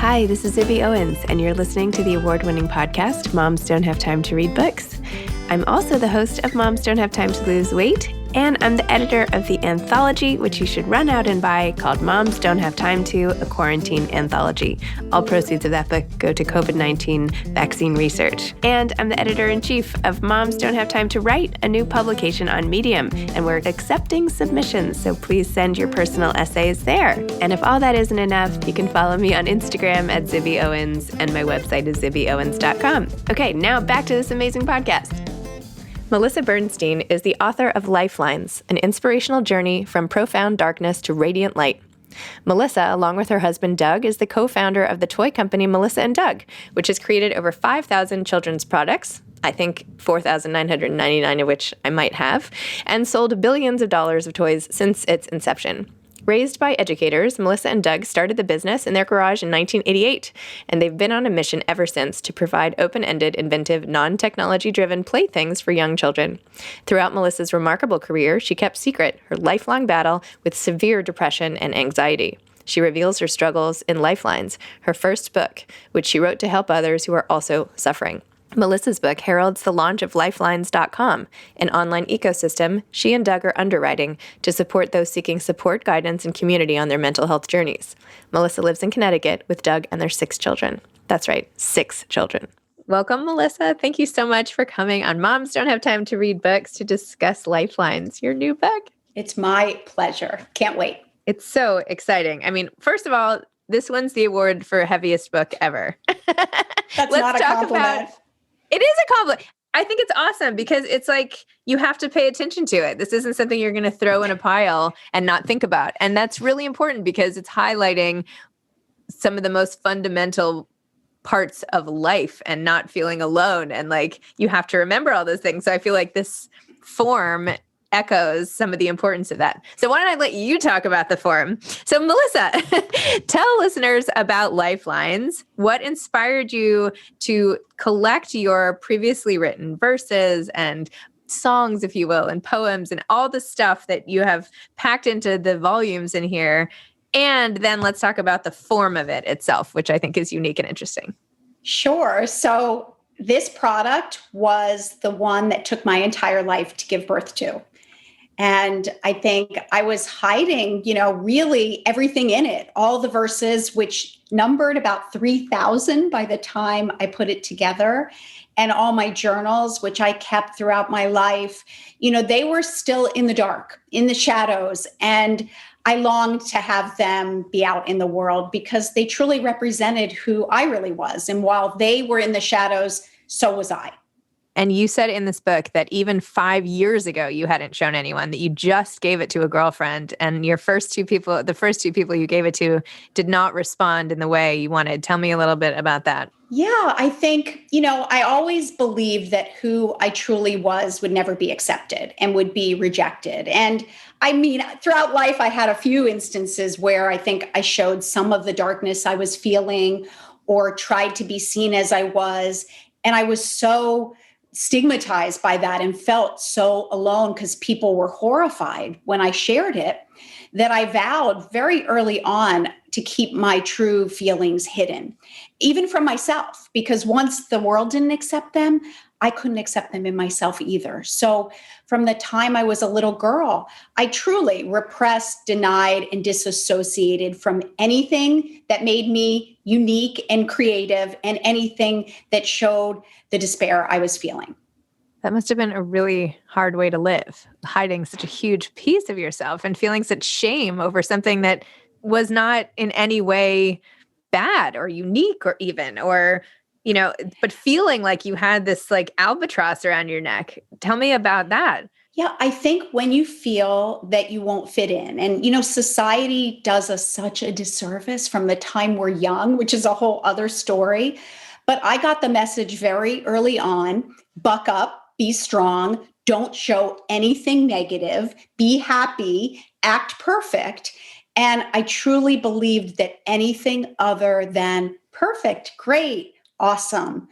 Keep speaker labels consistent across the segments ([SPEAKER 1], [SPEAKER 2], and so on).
[SPEAKER 1] Hi, this is Zibby Owens, and you're listening to the award-winning podcast, Moms Don't Have Time to Read Books. I'm also the host of Moms Don't Have Time to Lose Weight, and I'm the editor of the anthology, which you should run out and buy, called Moms Don't Have Time to, a Quarantine Anthology. All proceeds of that book go to COVID-19 vaccine research. And I'm the editor-in-chief of Moms Don't Have Time to Write, a new publication on Medium, and we're accepting submissions, so please send your personal essays there. And if all that isn't enough, you can follow me on Instagram at Zibby Owens, and my website is zibbyowens.com. Okay, now back to this amazing podcast. Melissa Bernstein is the author of LifeLines, an inspirational journey from profound darkness to radiant light. Melissa, along with her husband Doug, is the co-founder of the toy company Melissa and Doug, which has created over 5,000 children's products, I think 4,999 of which I might have, and sold billions of dollars of toys since its inception. Raised by educators, Melissa and Doug started the business in their garage in 1988, and they've been on a mission ever since to provide open-ended, inventive, non-technology-driven playthings for young children. Throughout Melissa's remarkable career, she kept secret her lifelong battle with severe depression and anxiety. She reveals her struggles in LifeLines, her first book, which she wrote to help others who are also suffering. Melissa's book heralds the launch of LifeLines.com, an online ecosystem she and Doug are underwriting to support those seeking support, guidance, and community on their mental health journeys. Melissa lives in Connecticut with Doug and their 6 children. That's right, 6 children. Welcome, Melissa. Thank you so much for coming on Moms Don't Have Time to Read Books to discuss LifeLines, your new book.
[SPEAKER 2] It's my pleasure. Can't wait.
[SPEAKER 1] It's so exciting. I mean, first of all, this wins the award for heaviest book ever.
[SPEAKER 2] That's not a compliment.
[SPEAKER 1] It is a compliment. I think it's awesome because it's like you have to pay attention to it. This isn't something you're going to throw in a pile and not think about. And that's really important because it's highlighting some of the most fundamental parts of life and not feeling alone. And like you have to remember all those things. So I feel like this form echoes some of the importance of that. So why don't I let you talk about the form? So Melissa, tell listeners about LifeLines. What inspired you to collect your previously written verses and songs, if you will, and poems and all the stuff that you have packed into the volumes in here? And then let's talk about the form of it itself, which I think is unique and interesting.
[SPEAKER 2] Sure. So this product was the one that took my entire life to give birth to. And I think I was hiding, really everything in it, all the verses, which numbered about 3,000 by the time I put it together, and all my journals, which I kept throughout my life. They were still in the dark, in the shadows, and I longed to have them be out in the world because they truly represented who I really was. And while they were in the shadows, so was I.
[SPEAKER 1] And you said in this book that even 5 years ago, you hadn't shown anyone, that you just gave it to a girlfriend, and the first two people you gave it to did not respond in the way you wanted. Tell me a little bit about that.
[SPEAKER 2] Yeah, I think, I always believed that who I truly was would never be accepted and would be rejected. And I mean, throughout life, I had a few instances where I think I showed some of the darkness I was feeling or tried to be seen as I was. And I was so stigmatized by that and felt so alone because people were horrified when I shared it, that I vowed very early on to keep my true feelings hidden, even from myself, because once the world didn't accept them, I couldn't accept them in myself either. So from the time I was a little girl, I truly repressed, denied, and disassociated from anything that made me unique and creative and anything that showed the despair I was feeling.
[SPEAKER 1] That must have been a really hard way to live, hiding such a huge piece of yourself and feeling such shame over something that was not in any way bad or unique or even, or, but feeling like you had this like albatross around your neck. Tell me about that.
[SPEAKER 2] Yeah, I think when you feel that you won't fit in, and, society does us such a disservice from the time we're young, which is a whole other story. But I got the message very early on, buck up, be strong, don't show anything negative, be happy, act perfect. And I truly believed that anything other than perfect, great, awesome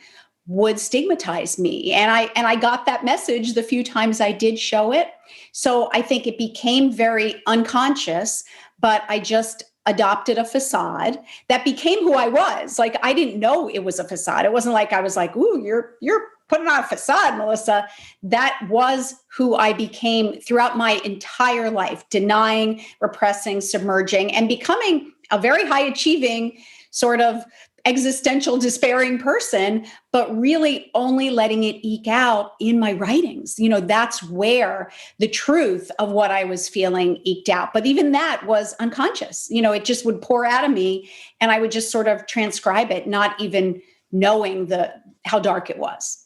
[SPEAKER 2] would stigmatize me. And I got that message the few times I did show it. So I think it became very unconscious, but I just adopted a facade that became who I was. Like, I didn't know it was a facade. It wasn't like I was like, ooh, you're putting on a facade, Melissa. That was who I became throughout my entire life, denying, repressing, submerging, and becoming a very high achieving sort of existential, despairing person, but really only letting it eke out in my writings. That's where the truth of what I was feeling eked out. But even that was unconscious. It just would pour out of me, and I would just sort of transcribe it, not even knowing how dark it was.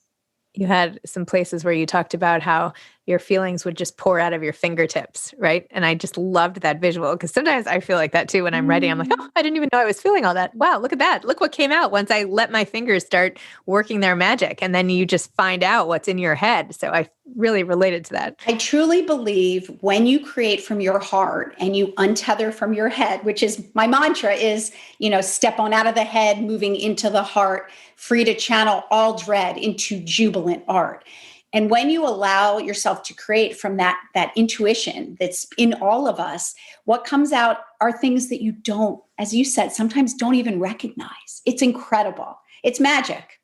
[SPEAKER 1] You had some places where you talked about how your feelings would just pour out of your fingertips, right? And I just loved that visual, because sometimes I feel like that too when I'm writing. I'm like, oh, I didn't even know I was feeling all that. Wow, look at that. Look what came out once I let my fingers start working their magic. And then you just find out what's in your head. So I really related to that.
[SPEAKER 2] I truly believe when you create from your heart and you untether from your head, which is my mantra is, step on out of the head, moving into the heart, free to channel all dread into jubilant art. And when you allow yourself to create from that intuition that's in all of us, what comes out are things that you don't, as you said, sometimes don't even recognize. It's incredible. It's magic.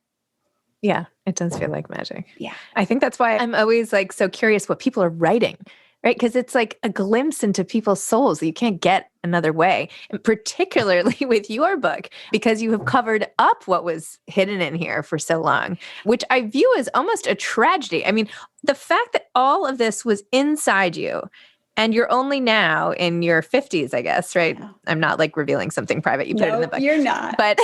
[SPEAKER 1] Yeah, it does feel like magic.
[SPEAKER 2] Yeah.
[SPEAKER 1] I think that's why I'm always like so curious what people are writing, right? Because it's like a glimpse into people's souls that you can't get another way. And particularly with your book, because you have covered up what was hidden in here for so long, which I view as almost a tragedy. I mean, the fact that all of this was inside you, and you're only now in your 50s, I guess, right? Yeah. I'm not like revealing something private. You put it in the book.
[SPEAKER 2] You're not.
[SPEAKER 1] But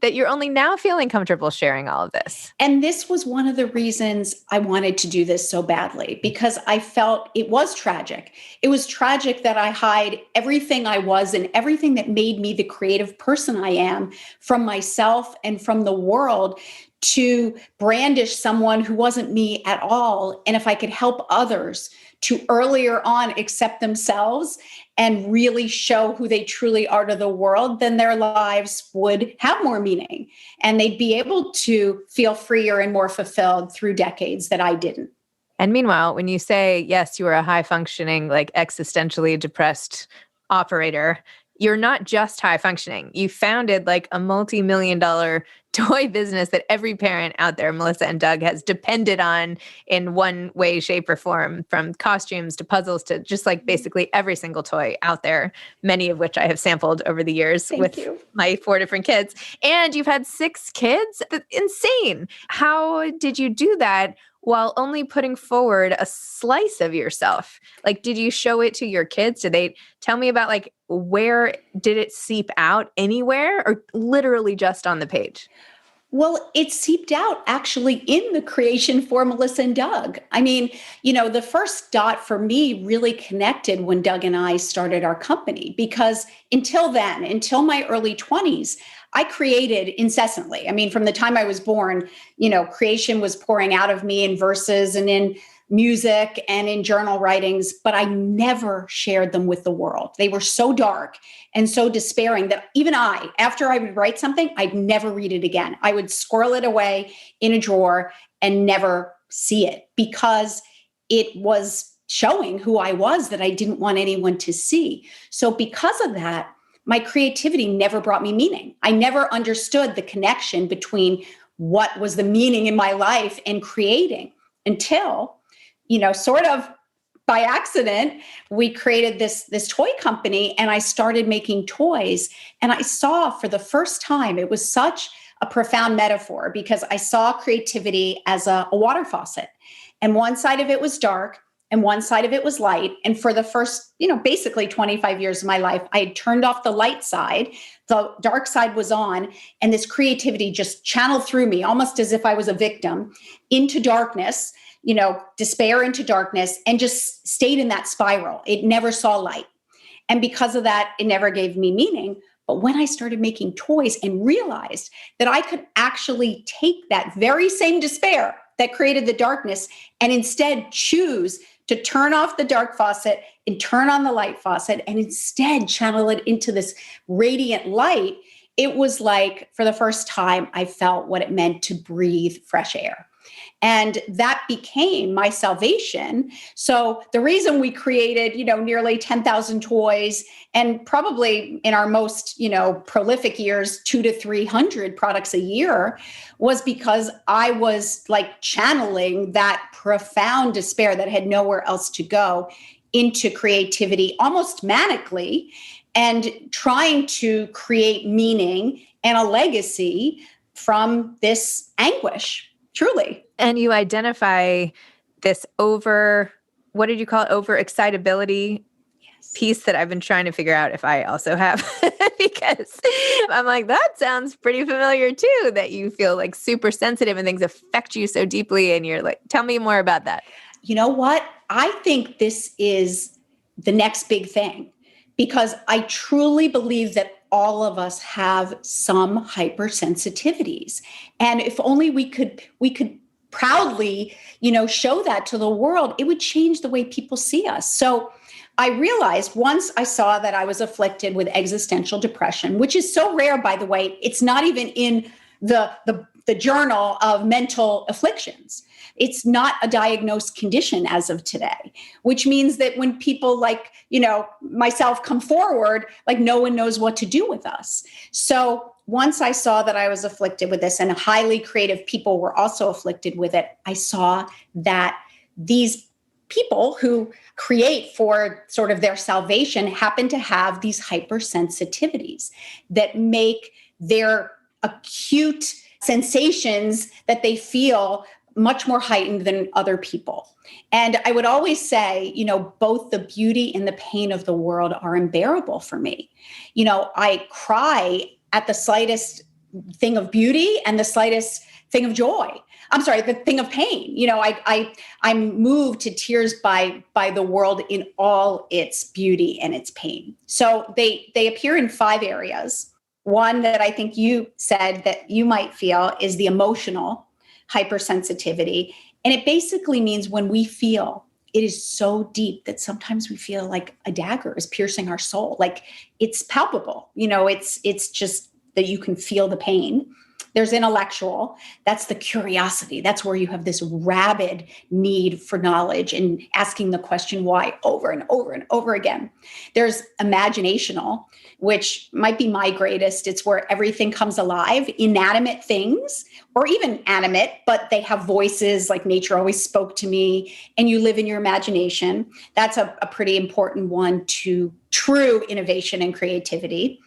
[SPEAKER 1] that you're only now feeling comfortable sharing all of this.
[SPEAKER 2] And this was one of the reasons I wanted to do this so badly, because I felt it was tragic. It was tragic that I hide everything I was and everything that made me the creative person I am from myself and from the world, to brandish someone who wasn't me at all. And if I could help others to earlier on accept themselves and really show who they truly are to the world, then their lives would have more meaning and they'd be able to feel freer and more fulfilled through decades that I didn't.
[SPEAKER 1] And meanwhile, when you say, yes, you were a high functioning, like existentially depressed operator, you're not just high functioning. You founded like a multi-million-dollar toy business that every parent out there, Melissa and Doug, has depended on in one way, shape, or form, from costumes to puzzles to just like basically every single toy out there, many of which I have sampled over the years my 4 different kids. And you've had 6 kids. That's insane. How did you do that while only putting forward a slice of yourself? Like, did you show it to your kids? Did they tell me about like, where did it seep out anywhere, or literally just on the page?
[SPEAKER 2] Well, it seeped out actually in the creation for Melissa and Doug. I mean, the first dot for me really connected when Doug and I started our company, because until then, until my early 20s, I created incessantly. I mean, from the time I was born, creation was pouring out of me in verses and in music and in journal writings, but I never shared them with the world. They were so dark and so despairing that even after I would write something, I'd never read it again. I would squirrel it away in a drawer and never see it, because it was showing who I was that I didn't want anyone to see. So because of that, my creativity never brought me meaning. I never understood the connection between what was the meaning in my life and creating until, sort of by accident, we created this toy company, and I started making toys. And I saw for the first time, it was such a profound metaphor, because I saw creativity as a water faucet. And one side of it was dark and one side of it was light. And for the first, basically 25 years of my life, I had turned off the light side. The dark side was on, and this creativity just channeled through me, almost as if I was a victim, into darkness, despair into darkness, and just stayed in that spiral. It never saw light. And because of that, it never gave me meaning. But when I started making toys and realized that I could actually take that very same despair that created the darkness and instead choose to turn off the dark faucet and turn on the light faucet, and instead channel it into this radiant light, it was like, for the first time, I felt what it meant to breathe fresh air. And that became my salvation. So the reason we created, nearly 10,000 toys and probably in our most, prolific years, 200 to 300 products a year was because I was like channeling that profound despair that had nowhere else to go into creativity almost manically and trying to create meaning and a legacy from this anguish, truly.
[SPEAKER 1] And you identify this what did you call it? Over excitability piece that I've been trying to figure out if I also have, because I'm like, that sounds pretty familiar too, that you feel like super sensitive and things affect you so deeply. And you're like, tell me more about that.
[SPEAKER 2] You know what? I think this is the next big thing, because I truly believe that all of us have some hypersensitivities. And if only we could proudly, show that to the world, it would change the way people see us. So I realized once I saw that I was afflicted with existential depression, which is so rare, by the way, it's not even in the journal of mental afflictions. It's not a diagnosed condition as of today, which means that when people like, myself come forward, like no one knows what to do with us. So once I saw that I was afflicted with this and highly creative people were also afflicted with it, I saw that these people who create for sort of their salvation happen to have these hypersensitivities that make their acute sensations that they feel much more heightened than other people. And I would always say, both the beauty and the pain of the world are unbearable for me. I cry at the slightest thing of beauty and the slightest thing of joy. I'm sorry, the thing of pain. I'm moved to tears by the world in all its beauty and its pain. So they appear in 5 areas. One that I think you said that you might feel is the emotional hypersensitivity. And it basically means when we feel, it is so deep that sometimes we feel like a dagger is piercing our soul. Like it's palpable, it's just that you can feel the pain. There's intellectual. That's the curiosity. That's where you have this rabid need for knowledge and asking the question why over and over and over again. There's imaginational, which might be my greatest. It's where everything comes alive, inanimate things, or even animate, but they have voices, like nature always spoke to me, and you live in your imagination. That's a pretty important one to true innovation and creativity.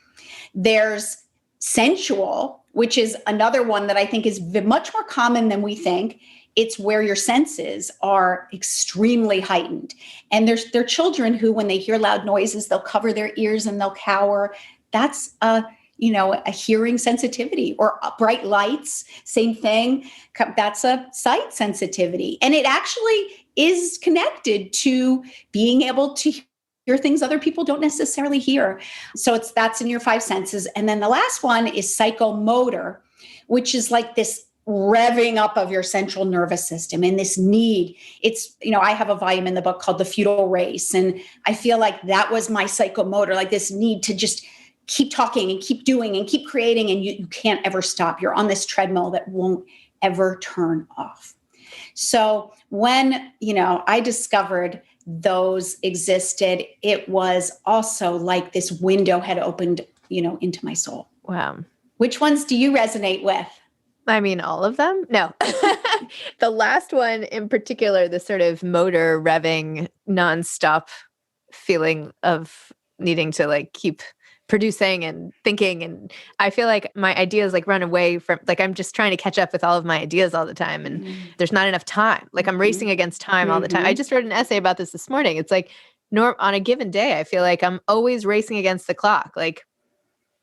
[SPEAKER 2] There's sensual, which is another one that I think is much more common than we think. It's where your senses are extremely heightened. And there are children who, when they hear loud noises, they'll cover their ears and they'll cower. That's a hearing sensitivity. Or bright lights, same thing. That's a sight sensitivity. And it actually is connected to being able to hear things other people don't necessarily hear. So that's in your 5 senses. And then the last one is psychomotor, which is like this revving up of your central nervous system and this need. It's, I have a volume in the book called The Feudal Race. And I feel like that was my psychomotor, like this need to just keep talking and keep doing and keep creating. And you can't ever stop. You're on this treadmill that won't ever turn off. So when, I discovered those existed, it was also like this window had opened, into my soul.
[SPEAKER 1] Wow.
[SPEAKER 2] Which ones do you resonate with?
[SPEAKER 1] I mean, all of them? No. The last one in particular, the sort of motor revving nonstop feeling of needing to like keep producing and thinking. And I feel like my ideas like run away from, like, I'm just trying to catch up with all of my ideas all the time. And there's not enough time. Like I'm racing against time all the time. I just wrote an essay about this morning. It's like on a given day, I feel like I'm always racing against the clock. Like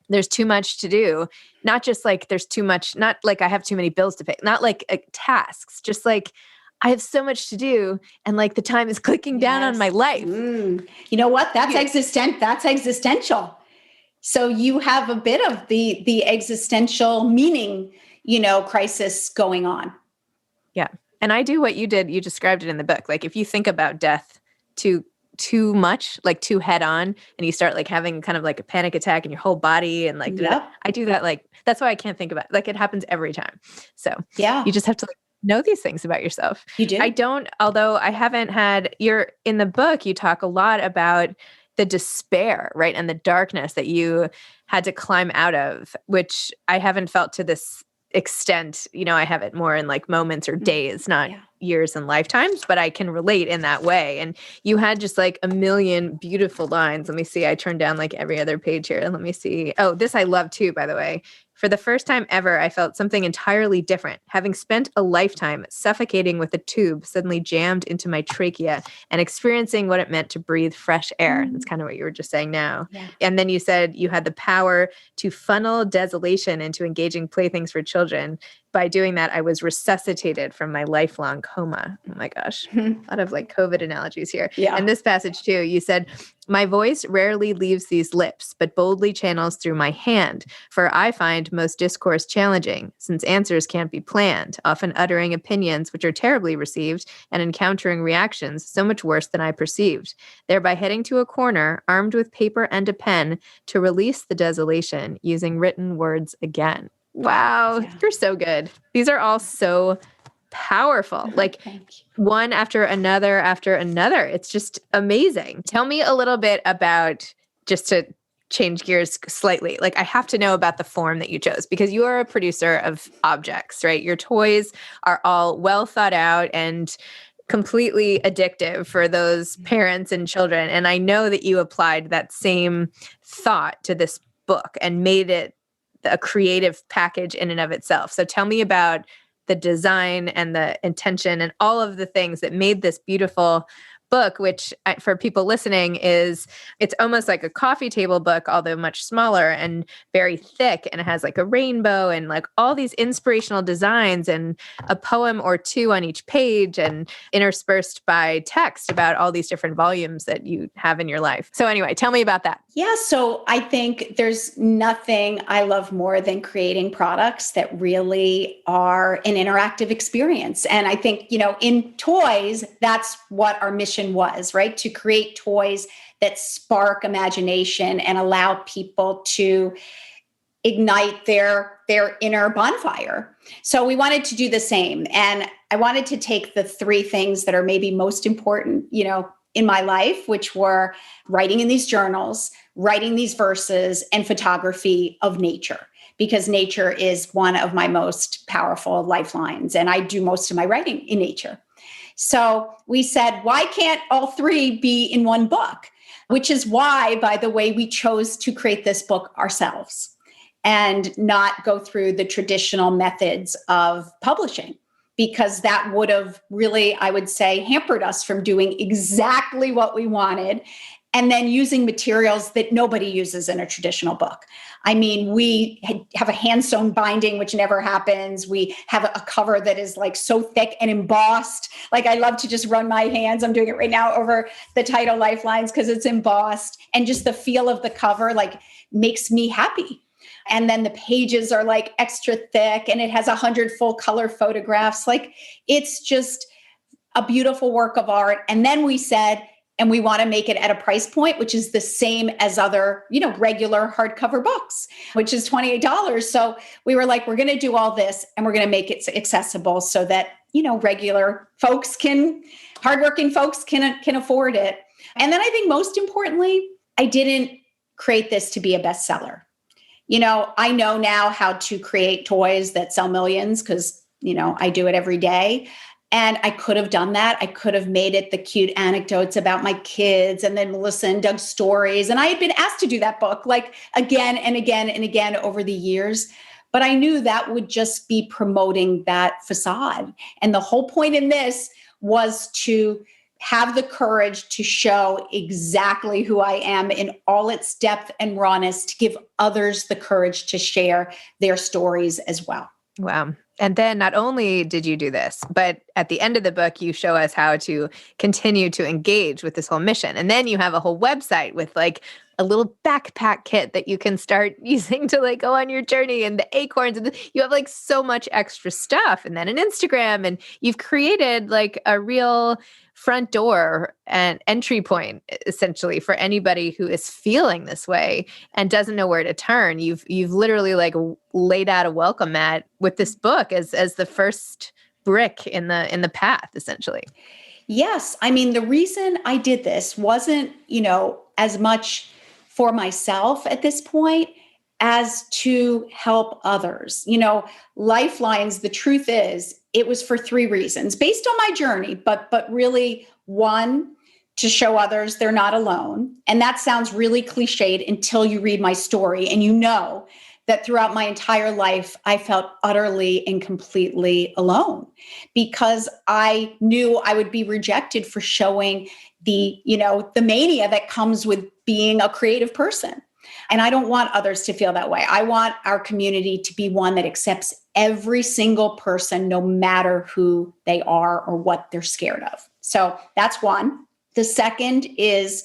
[SPEAKER 1] there's too much to do. Not just like there's too much, not like I have too many bills to pay, not like tasks, just like I have so much to do and like the time is clicking down on my life.
[SPEAKER 2] You know what? That's existential. So you have a bit of the existential meaning, crisis going on.
[SPEAKER 1] Yeah. And I do what you did. You described it in the book. Like if you think about death too much, like too head on, and you start like having kind of like a panic attack in your whole body. And like, I do that. Like, that's why I can't think about it. Like it happens every time. So
[SPEAKER 2] yeah,
[SPEAKER 1] you just have to like know these things about yourself.
[SPEAKER 2] You do?
[SPEAKER 1] I don't, although I haven't had, in the book, you talk a lot about the despair, right? And the darkness that you had to climb out of, which I haven't felt to this extent. I have it more in like moments or days, not
[SPEAKER 2] Yeah.
[SPEAKER 1] years and lifetimes, but I can relate in that way. And you had just like a million beautiful lines. Let me see. I turned down like every other page here. Let me see. Oh, this I love too, by the way. For the first time ever, I felt something entirely different. Having spent a lifetime suffocating with a tube suddenly jammed into my trachea and experiencing what it meant to breathe fresh air. That's kind of what you were just saying now.
[SPEAKER 2] Yeah.
[SPEAKER 1] And then you said you had the power to funnel desolation into engaging playthings for children. By doing that, I was resuscitated from my lifelong coma. Oh my gosh. A lot of like COVID analogies here.
[SPEAKER 2] Yeah.
[SPEAKER 1] And this passage too, you said, my voice rarely leaves these lips, but boldly channels through my hand. For I find most discourse challenging, since answers can't be planned, often uttering opinions which are terribly received and encountering reactions so much worse than I perceived, thereby heading to a corner, armed with paper and a pen, to release the desolation using written words again. Wow,
[SPEAKER 2] Yeah.
[SPEAKER 1] you're so good. These are all so powerful. Like one after another after another. It's just amazing. Tell me a little bit about, just to change gears slightly, like I have to know about the form that you chose, because you are a producer of objects, right? Your toys are all well thought out and completely addictive for those parents and children. And I know that you applied that same thought to this book and made it a creative package in and of itself. So tell me about the design and the intention and all of the things that made this beautiful book, which for people listening it's almost like a coffee table book, although much smaller and very thick. And it has like a rainbow and like all these inspirational designs and a poem or two on each page and interspersed by text about all these different volumes that you have in your life. So anyway, tell me about that.
[SPEAKER 2] Yeah, so I think there's nothing I love more than creating products that really are an interactive experience. And I think, in toys, that's what our mission was, right? To create toys that spark imagination and allow people to ignite their inner bonfire. So we wanted to do the same. And I wanted to take the three things that are maybe most important, in my life, which were writing in these journals, writing these verses, and photography of nature, because nature is one of my most powerful lifelines. And I do most of my writing in nature. So we said, why can't all three be in one book? Which is why, by the way, we chose to create this book ourselves and not go through the traditional methods of publishing, because that would have really, I would say, hampered us from doing exactly what we wanted and then using materials that nobody uses in a traditional book. I mean, we have a hand-sewn binding, which never happens. We have a cover that is like so thick and embossed. Like I love to just run my hands, I'm doing it right now, over the title LifeLines because it's embossed. And just the feel of the cover like makes me happy. And then the pages are like extra thick and it has 100 full color photographs. Like it's just a beautiful work of art. And then we said, and we want to make it at a price point, which is the same as other, regular hardcover books, which is $28. So we were like, we're going to do all this and we're going to make it accessible so that, regular folks hardworking folks can afford it. And then I think most importantly, I didn't create this to be a bestseller. I know now how to create toys that sell millions because, I do it every day. And I could have done that. I could have made it the cute anecdotes about my kids and then Melissa and Doug's stories. And I had been asked to do that book like again and again and again over the years. But I knew that would just be promoting that facade. And the whole point in this was to have the courage to show exactly who I am in all its depth and rawness, to give others the courage to share their stories as well.
[SPEAKER 1] Wow. And then not only did you do this, but at the end of the book, you show us how to continue to engage with this whole mission. And then you have a whole website with like a little backpack kit that you can start using to like go on your journey, and the acorns. And you have like so much extra stuff. And then an Instagram, and you've created like a real front door and entry point essentially for anybody who is feeling this way and doesn't know where to turn. You've literally like laid out a welcome mat with this book as the first brick in the path, essentially.
[SPEAKER 2] Yes. I mean, the reason I did this wasn't, as much for myself at this point as to help others. Lifelines, the truth is, it was for three reasons based on my journey, but really one, to show others they're not alone. And that sounds really cliched until you read my story and that throughout my entire life, I felt utterly and completely alone because I knew I would be rejected for showing the mania that comes with being a creative person. And I don't want others to feel that way. I want our community to be one that accepts every single person, no matter who they are or what they're scared of. So that's one. The second is,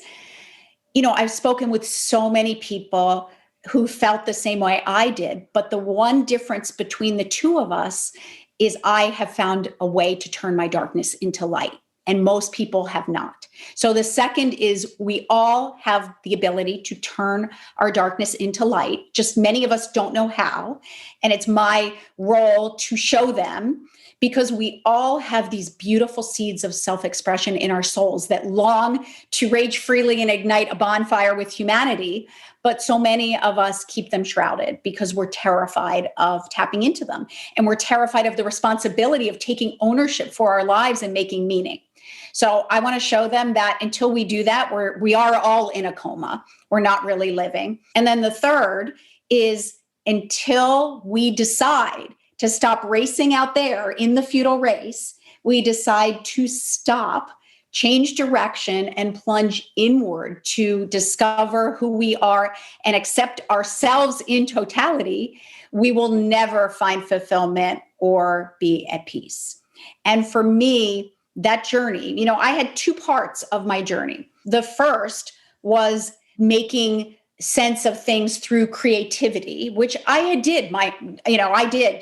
[SPEAKER 2] I've spoken with so many people who felt the same way I did. But the one difference between the two of us is I have found a way to turn my darkness into light. And most people have not. So the second is we all have the ability to turn our darkness into light. Just many of us don't know how. And it's my role to show them because we all have these beautiful seeds of self-expression in our souls that long to rage freely and ignite a bonfire with humanity. But so many of us keep them shrouded because we're terrified of tapping into them. And we're terrified of the responsibility of taking ownership for our lives and making meaning. So I want to show them that until we do that, we are all in a coma. We're not really living. And then the third is until we decide to stop racing out there in the futile race, we decide to stop, change direction, and plunge inward to discover who we are and accept ourselves in totality, we will never find fulfillment or be at peace. And for me, that journey, I had two parts of my journey. The first was making sense of things through creativity, which I did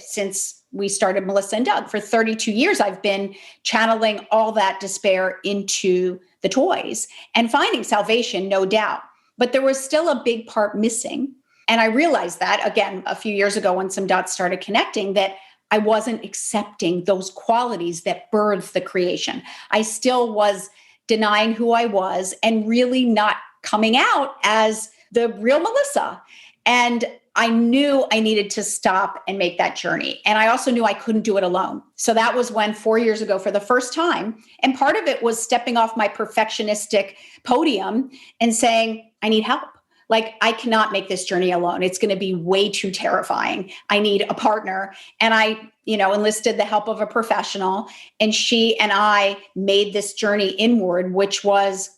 [SPEAKER 2] since we started Melissa and Doug. For 32 years, I've been channeling all that despair into the toys and finding salvation, no doubt. But there was still a big part missing. And I realized that, again, a few years ago when some dots started connecting, that I wasn't accepting those qualities that birthed the creation. I still was denying who I was and really not coming out as the real Melissa. And I knew I needed to stop and make that journey. And I also knew I couldn't do it alone. So that was when 4 years ago, for the first time, and part of it was stepping off my perfectionistic podium and saying, I need help. Like, I cannot make this journey alone. It's going to be way too terrifying. I need a partner. And I, enlisted the help of a professional. And she and I made this journey inward, which was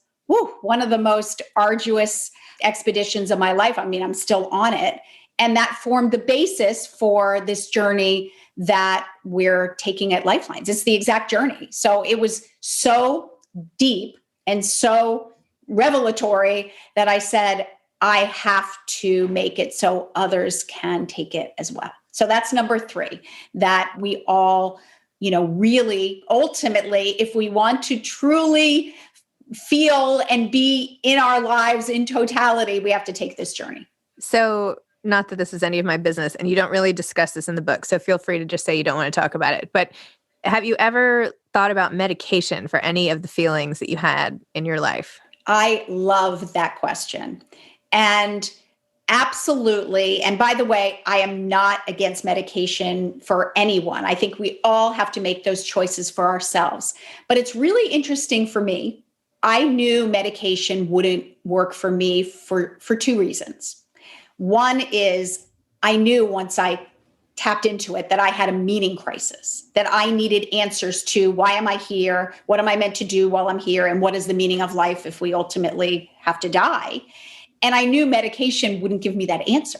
[SPEAKER 2] one of the most arduous expeditions of my life. I mean, I'm still on it. And that formed the basis for this journey that we're taking at LifeLines. It's the exact journey. So it was so deep and so revelatory that I said, I have to make it so others can take it as well. So that's number 3, that we all, really ultimately, if we want to truly feel and be in our lives in totality, we have to take this journey.
[SPEAKER 1] So not that this is any of my business, and you don't really discuss this in the book, so feel free to just say you don't want to talk about it. But have you ever thought about medication for any of the feelings that you had in your life?
[SPEAKER 2] I love that question. And absolutely. And by the way, I am not against medication for anyone. I think we all have to make those choices for ourselves. But it's really interesting for me. I knew medication wouldn't work for me for 2 reasons. One is I knew once I tapped into it that I had a meaning crisis, that I needed answers to why am I here? What am I meant to do while I'm here? And what is the meaning of life if we ultimately have to die? And I knew medication wouldn't give me that answer.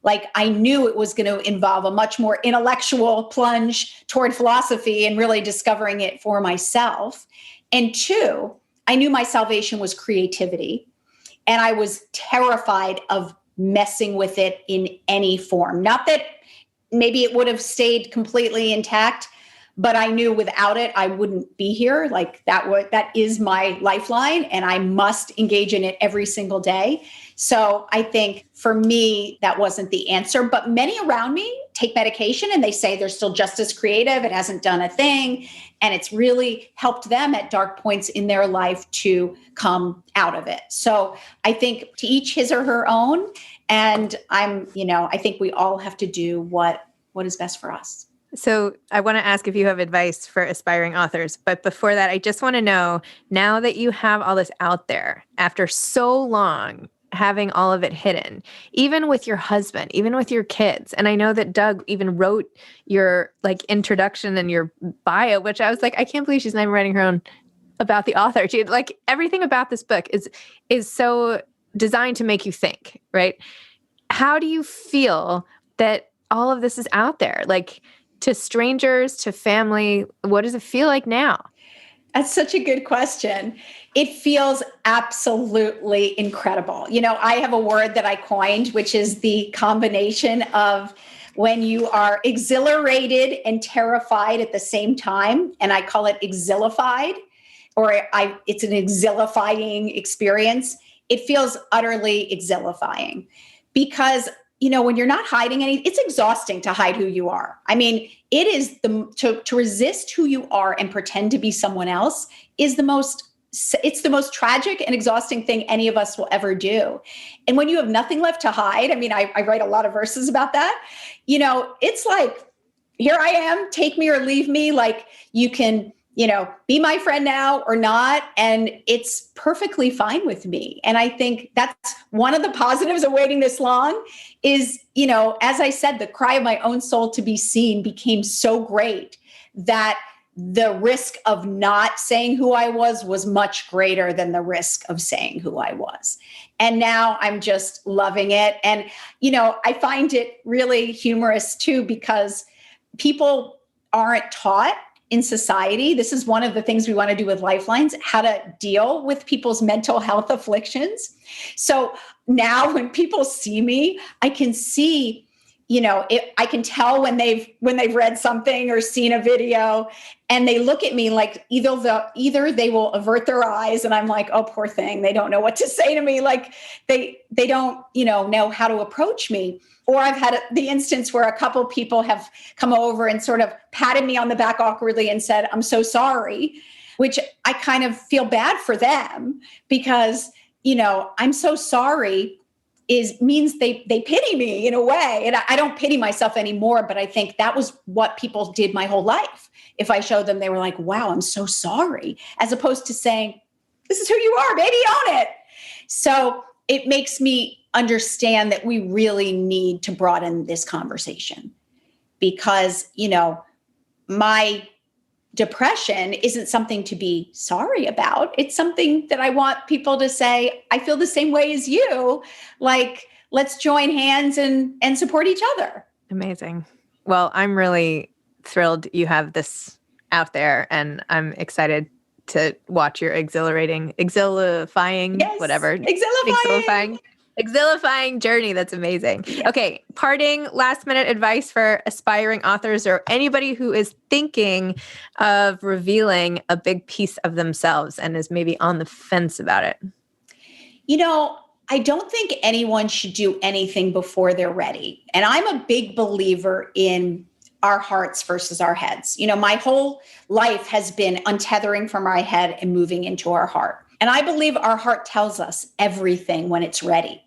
[SPEAKER 2] Like, I knew it was going to involve a much more intellectual plunge toward philosophy and really discovering it for myself. And 2, I knew my salvation was creativity. And I was terrified of messing with it in any form. Not that maybe it would have stayed completely intact, but I knew without it, I wouldn't be here. Like, that is my lifeline, and I must engage in it every single day. So I think for me, that wasn't the answer, but many around me take medication and they say they're still just as creative. It hasn't done a thing. And it's really helped them at dark points in their life to come out of it. So I think to each his or her own. And I think we all have to do what is best for us.
[SPEAKER 1] So I want to ask if you have advice for aspiring authors. But before that, I just want to know, now that you have all this out there, after so long having all of it hidden, even with your husband, even with your kids. And I know that Doug even wrote your introduction and your bio, which I was like, I can't believe she's not even writing her own about the author. She, everything about this book is so designed to make you think, right? How do you feel that all of this is out there? To strangers, to family, what does it feel like now?
[SPEAKER 2] That's such a good question. It feels absolutely incredible. I have a word that I coined, which is the combination of when you are exhilarated and terrified at the same time. And I call it exhilified, it's an exhilifying experience. It feels utterly exhilifying because when you're not hiding anything, it's exhausting to hide who you are. I mean, it is to resist who you are and pretend to be someone else is the most tragic and exhausting thing any of us will ever do. And when you have nothing left to hide, I mean, I write a lot of verses about that. It's like, here I am, take me or leave me. You can, be my friend now or not. And it's perfectly fine with me. And I think that's one of the positives of waiting this long is, as I said, the cry of my own soul to be seen became so great that the risk of not saying who I was much greater than the risk of saying who I was. And now I'm just loving it. And, I find it really humorous too, because people aren't taught in society. This is one of the things we want to do with LifeLines, how to deal with people's mental health afflictions. So now when people see me, I can see, I can tell when they've read something or seen a video and they look at me like either they will avert their eyes and I'm like, oh, poor thing. They don't know what to say to me. They don't, know how to approach me. Or I've had the instance where a couple people have come over and sort of patted me on the back awkwardly and said, I'm so sorry, which I kind of feel bad for them because, I'm so sorry means they pity me in a way. And I don't pity myself anymore, but I think that was what people did my whole life. If I showed them, they were like, wow, I'm so sorry, as opposed to saying, this is who you are, baby, own it. So it makes me understand that we really need to broaden this conversation because, my depression isn't something to be sorry about. It's something that I want people to say, I feel the same way as you. Let's join hands and support each other.
[SPEAKER 1] Amazing. Well, I'm really thrilled you have this out there and I'm excited to watch your exhilarating, exhilifying journey. That's amazing. Yeah. Okay. Parting last minute advice for aspiring authors or anybody who is thinking of revealing a big piece of themselves and is maybe on the fence about it.
[SPEAKER 2] I don't think anyone should do anything before they're ready. And I'm a big believer in our hearts versus our heads. My whole life has been untethering from our head and moving into our heart. And I believe our heart tells us everything when it's ready.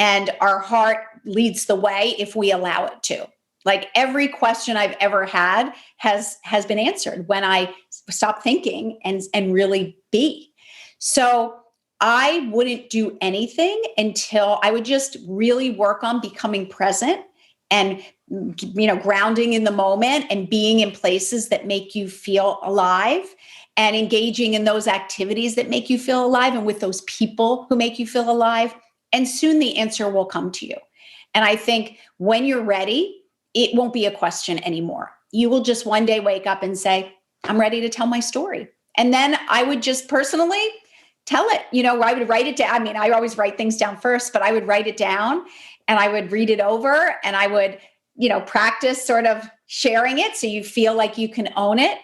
[SPEAKER 2] And our heart leads the way if we allow it to. Every question I've ever had has been answered when I stop thinking and really be. So I wouldn't do anything until I would just really work on becoming present and, grounding in the moment and being in places that make you feel alive and engaging in those activities that make you feel alive and with those people who make you feel alive. And soon the answer will come to you. And I think when you're ready, it won't be a question anymore. You will just one day wake up and say, I'm ready to tell my story. And then I would just personally tell it, I would write it down. I mean, I always write things down first, but I would write it down and I would read it over and I would, practice sort of sharing it so you feel like you can own it.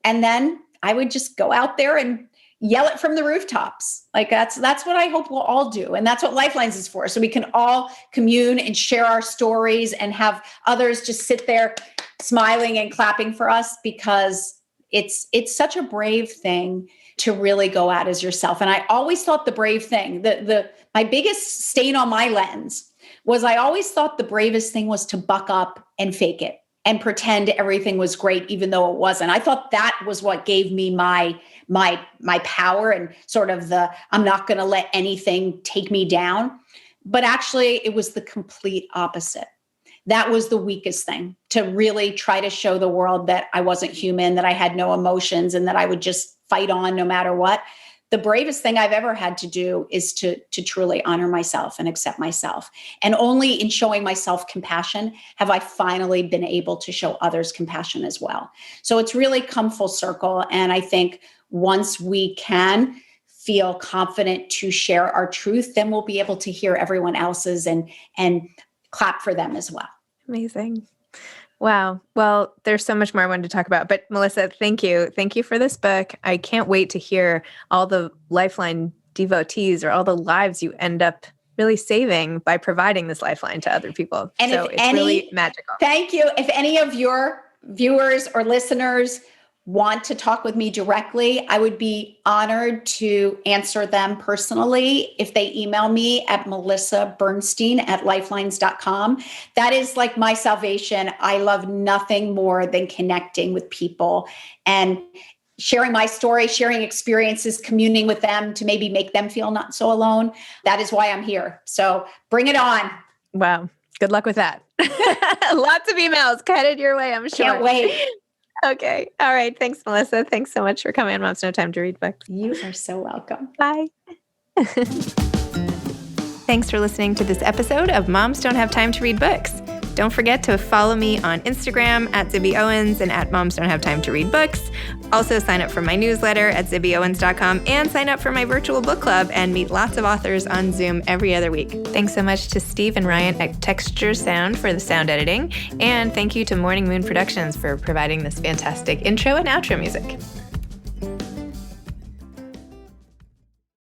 [SPEAKER 2] And then I would just go out there and yell it from the rooftops. Like that's what I hope we'll all do. And that's what Lifelines is for. So we can all commune and share our stories and have others just sit there smiling and clapping for us, because it's such a brave thing to really go out as yourself. And I always thought the brave thing, my biggest stain on my lens was I always thought the bravest thing was to buck up and fake it and pretend everything was great, even though it wasn't. I thought that was what gave me my power and sort of I'm not going to let anything take me down. But actually, it was the complete opposite. That was the weakest thing, to really try to show the world that I wasn't human, that I had no emotions, and that I would just fight on no matter what. The bravest thing I've ever had to do is to truly honor myself and accept myself. And only in showing myself compassion have I finally been able to show others compassion as well. So it's really come full circle. And I think once we can feel confident to share our truth, then we'll be able to hear everyone else's and clap for them as well.
[SPEAKER 1] Amazing. Wow. Well, there's so much more I wanted to talk about, but Melissa, thank you. Thank you for this book. I can't wait to hear all the Lifeline devotees or all the lives you end up really saving by providing this lifeline to other people.
[SPEAKER 2] And
[SPEAKER 1] so it's really magical.
[SPEAKER 2] Thank you. If any of your viewers or listeners want to talk with me directly, I would be honored to answer them personally if they email me at melissabernstein@lifelines.com. That is like my salvation. I love nothing more than connecting with people and sharing my story, sharing experiences, communing with them to maybe make them feel not so alone. That is why I'm here. So bring it on.
[SPEAKER 1] Wow. Good luck with that. Lots of emails headed your way, I'm sure.
[SPEAKER 2] Can't wait.
[SPEAKER 1] Okay. All right. Thanks, Melissa. Thanks so much for coming on Moms No Time to Read Books.
[SPEAKER 2] You are so welcome.
[SPEAKER 1] Bye. Thanks for listening to this episode of Moms Don't Have Time to Read Books. Don't forget to follow me on Instagram at Zibby Owens and at Moms Don't Have Time to Read Books. Also sign up for my newsletter at zibbyowens.com and sign up for my virtual book club and meet lots of authors on Zoom every other week. Thanks so much to Steve and Ryan at Texture Sound for the sound editing. And thank you to Morning Moon Productions for providing this fantastic intro and outro music.